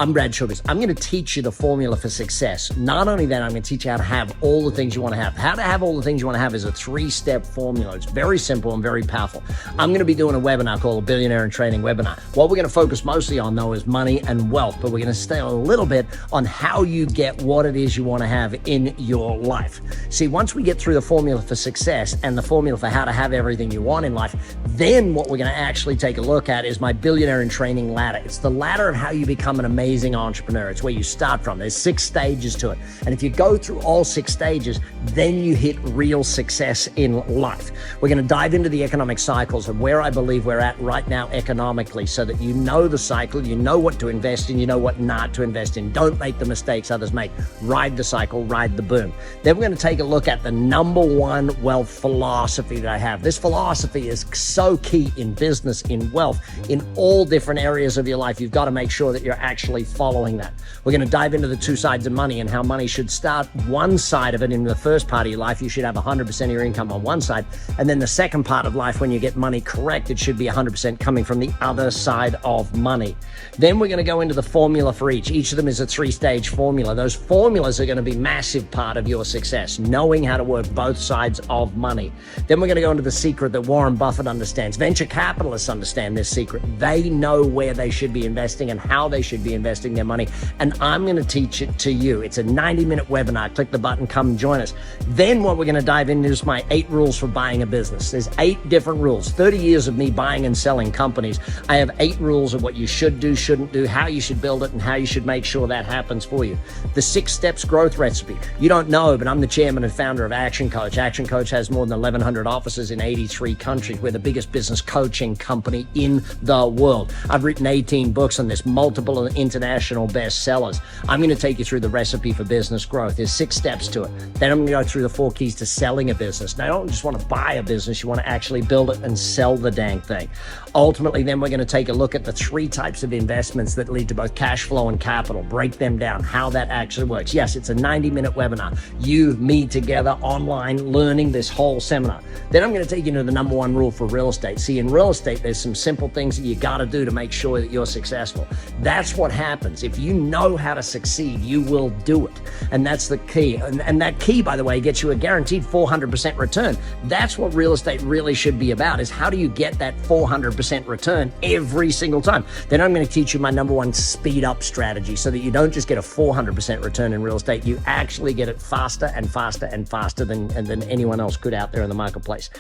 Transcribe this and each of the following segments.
I'm Brad Sugars. I'm going to teach you the formula for success. Not only that, I'm going to teach you how to have all the things you want to have. How to have all the things you want to have is a 3-step formula. It's very simple and very powerful. I'm going to be doing a webinar called a Billionaire in Training webinar. What we're going to focus mostly on, though, is money and wealth, but we're going to stay a little bit on how you get what it is you want to have in your life. See, once we get through the formula for success and the formula for how to have everything you want in life, then what we're going to actually take a look at is my Billionaire in Training ladder. It's the ladder of how you become an amazing entrepreneur. It's where you start from. There's 6 stages to it. And if you go through all 6 stages, then you hit real success in life. We're going to dive into the economic cycles and where I believe we're at right now economically, so that you know the cycle, you know what to invest in, you know what not to invest in. Don't make the mistakes others make. Ride the cycle, ride the boom. Then we're going to take a look at the #1 wealth philosophy that I have. This philosophy is so key in business, in wealth, in all different areas of your life. You've got to make sure that you're actually following that. We're going to dive into the 2 sides of money and how money should start one side of it. In the first part of your life, you should have 100% of your income on one side. And then the second part of life, when you get money correct, it should be 100% coming from the other side of money. Then we're going to go into the formula for each. Each of them is a 3-stage formula. Those formulas are going to be a massive part of your success, knowing how to work both sides of money. Then we're going to go into the secret that Warren Buffett understands. Venture capitalists understand this secret. They know where they should be investing and how they should be investing their money, and I'm going to teach it to you. It's a 90-minute webinar. Click the button, come join us. Then what we're going to dive into is my 8 rules for buying a business. There's 8 different rules. 30 years of me buying and selling companies. I have 8 rules of what you should do, shouldn't do, how you should build it, and how you should make sure that happens for you. The 6 steps growth recipe. You don't know, but I'm the chairman and founder of Action Coach. Action Coach has more than 1,100 offices in 83 countries. We're the biggest business coaching company in the world. I've written 18 books on this, multiple international bestsellers. I'm going to take you through the recipe for business growth. There's 6 steps to it. Then I'm going to go through the 4 keys to selling a business. Now, you don't just want to buy a business, you want to actually build it and sell the dang thing. Ultimately, then we're going to take a look at the 3 types of investments that lead to both cash flow and capital, break them down, how that actually works. Yes, it's a 90-minute webinar. You, me together, online, learning this whole seminar. Then I'm going to take you to the #1 rule for real estate. See, in real estate, there's some simple things that you got to do to make sure that you're successful. That's what happens. If you know how to succeed, you will do it. And that's the key. And that key, by the way, gets you a guaranteed 400% return. That's what real estate really should be about, is how do you get that 400% return every single time? Then I'm going to teach you my #1 speed up strategy, so that you don't just get a 400% return in real estate, you actually get it faster and faster and faster than anyone else could out there in the marketplace.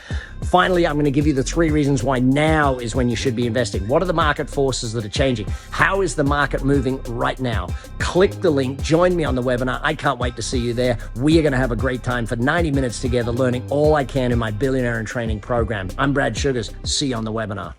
Finally, I'm going to give you the 3 reasons why now is when you should be investing. What are the market forces that are changing? How is the market moving right now? Click the link, join me on the webinar. I can't wait to see you there. We are going to have a great time for 90 minutes together, learning all I can in my Billionaire in Training program. I'm Brad Sugars. See you on the webinar.